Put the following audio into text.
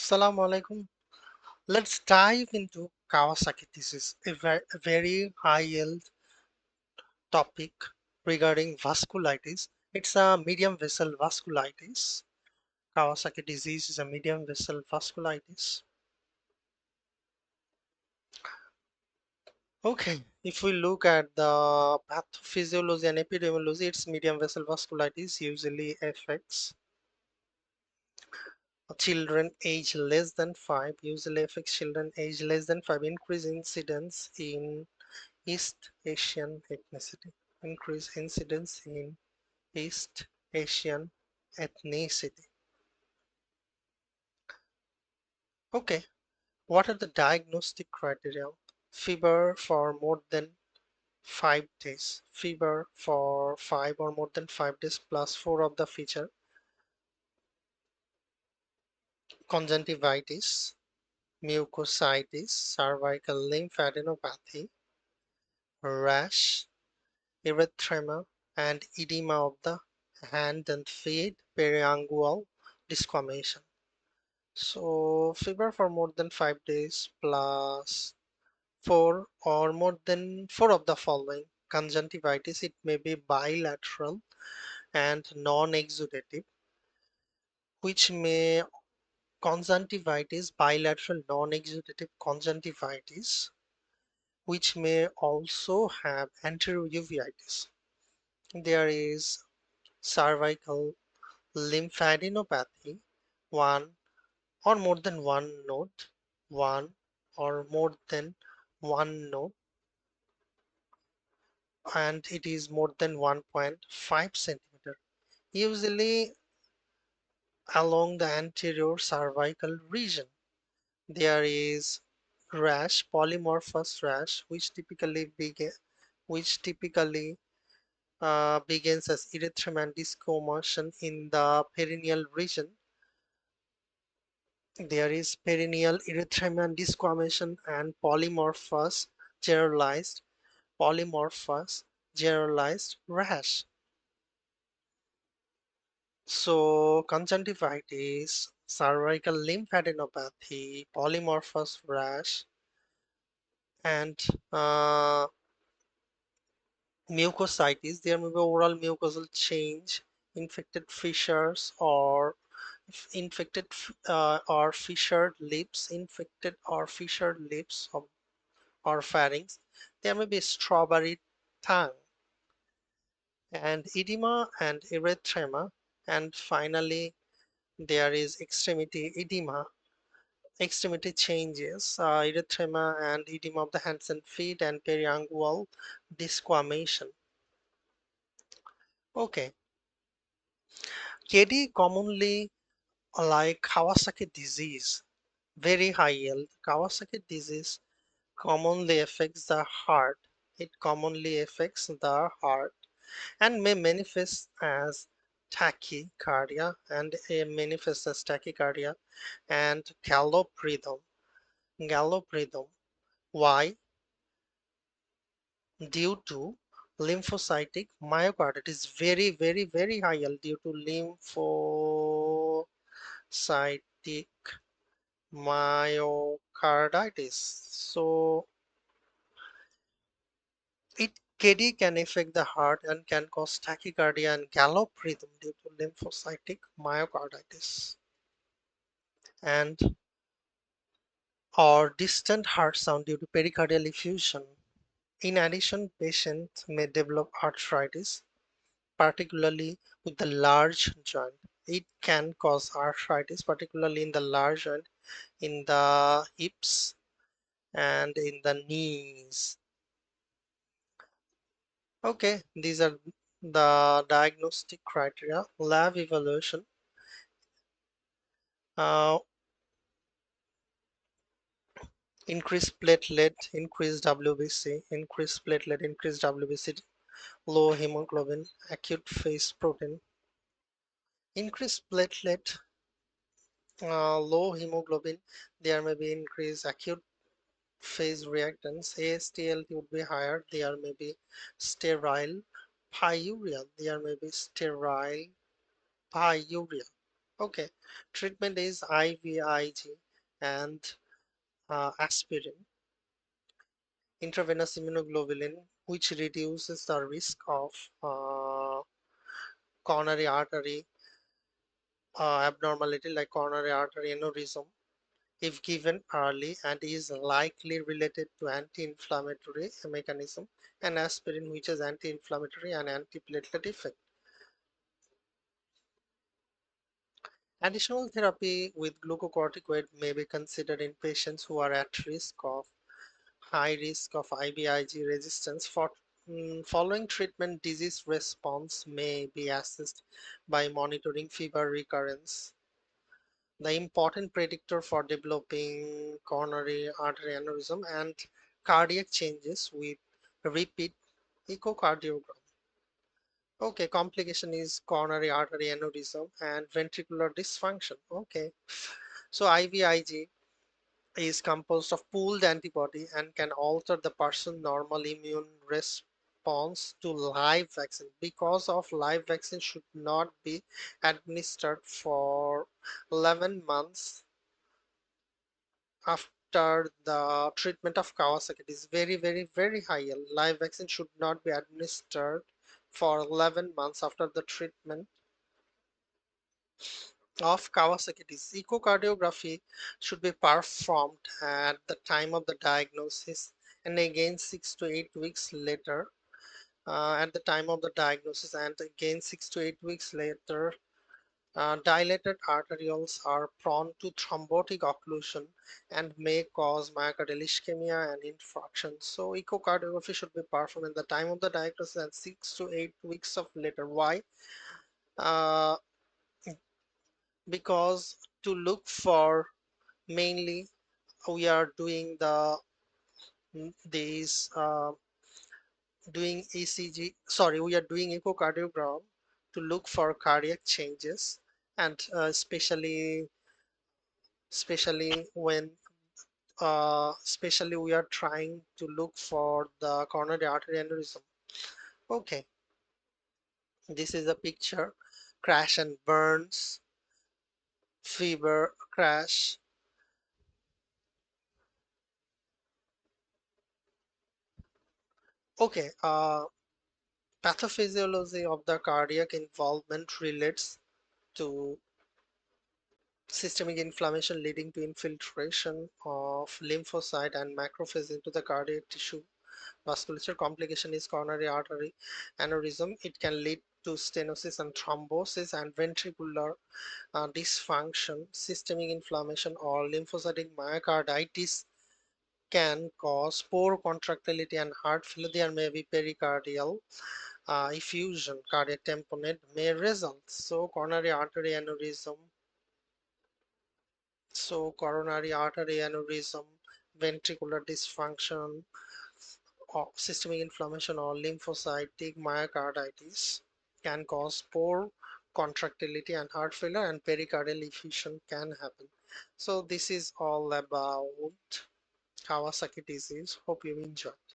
Assalamu alaikum. Let's dive into Kawasaki disease, a very high-yield topic regarding vasculitis. It's a medium vessel vasculitis. Kawasaki disease is a medium vessel vasculitis. Okay, if we look at the pathophysiology and epidemiology, it's medium vessel vasculitis usually affects children age less than 5, usually affects children age less than 5, increase incidence in East Asian ethnicity. Increased incidence in East Asian ethnicity. Okay, what are the diagnostic criteria? Fever for more than 5 days. Fever for 5 or more than 5 days plus 4 of the feature. Conjunctivitis, mucositis, cervical lymphadenopathy, rash, erythema, and edema of the hand and feet, periangual desquamation. So fever for more than 5 days plus four or more than four of the following. Conjunctivitis, it may be bilateral and non-exudative, which may conjunctivitis, bilateral non-exudative conjunctivitis, which may also have anterouveitis. There is cervical lymphadenopathy, one or more than one node, one or more than one node, and it is more than 1.5 centimeter, usually along the anterior cervical region. There is rash, polymorphous rash, which typically begins as erythema and desquamation in the perineal region. There is perineal erythema and desquamation and generalized polymorphous generalized rash. So conjunctivitis, cervical lymphadenopathy, polymorphous rash, and uh, mucositis. There may be oral mucosal change, infected fissures or fissured lips, infected or fissured lips or pharynx. There may be strawberry tongue and edema and erythema, and finally there is extremity edema, extremity changes, erythema and edema of the hands and feet, and periangual desquamation. Okay, KD commonly like Kawasaki disease, very high yield. Kawasaki disease commonly affects the heart. It commonly affects the heart and may manifest as tachycardia and gallop rhythm. Gallop rhythm. Why? Due to lymphocytic myocarditis, very high yield due to lymphocytic myocarditis. So KD can affect the heart and can cause tachycardia and gallop rhythm due to lymphocytic myocarditis and or distant heart sound due to pericardial effusion. In addition, patients may develop arthritis, particularly with the large joint. It can cause arthritis, particularly in the large joint, in the hips and in the knees. Okay, these are the diagnostic criteria. Lab evaluation, uh, increased platelet, increased WBC, low hemoglobin, acute phase protein, increased platelet, low hemoglobin. There may be increased acute phase reactants. ASTLT would be higher. There may be sterile pyuria. There may be sterile pyuria. Okay, treatment is IVIG and aspirin, intravenous immunoglobulin, which reduces the risk of coronary artery abnormality like coronary artery aneurysm if given early and is likely related to anti-inflammatory mechanism, and aspirin, which is anti-inflammatory and antiplatelet effect. Additional therapy with glucocorticoid may be considered in patients who are at risk of high risk of IVIG resistance. Following treatment, disease response may be assessed by monitoring fever recurrence, the important predictor for developing coronary artery aneurysm, and cardiac changes with repeat echocardiogram. Okay, complication is coronary artery aneurysm and ventricular dysfunction. Okay, so IVIG is composed of pooled antibody and can alter the person's normal immune response to live vaccine. Because of live vaccine should not be administered for 11 months after the treatment of Kawasaki. It is very, very, very high. Live vaccine should not be administered for 11 months after the treatment of Kawasaki disease. Echocardiography should be performed at the time of the diagnosis and again 6 to 8 weeks later. At the time of the diagnosis and again 6 to 8 weeks later, dilated arterioles are prone to thrombotic occlusion and may cause myocardial ischemia and infarction. So echocardiography should be performed at the time of the diagnosis and 6 to 8 weeks of later. Why? Uh, because to look for mainly we are doing these doing ECG, sorry, we are doing echocardiogram to look for cardiac changes, and especially when especially we are trying to look for the coronary artery aneurysm. Okay, this is a picture, crash and burns, fever, crash. Okay, pathophysiology of the cardiac involvement relates to systemic inflammation leading to infiltration of lymphocyte and macrophage into the cardiac tissue. Vasculature complication is coronary artery aneurysm. It can lead to stenosis and thrombosis and ventricular dysfunction. Systemic inflammation or lymphocytic myocarditis can cause poor contractility and heart failure. There may be pericardial effusion. Cardiac tamponade may result. Coronary artery aneurysm, ventricular dysfunction, or systemic inflammation or lymphocytic myocarditis can cause poor contractility and heart failure, and pericardial effusion can happen. So this is all about Kawasaki disease. Hope you enjoy.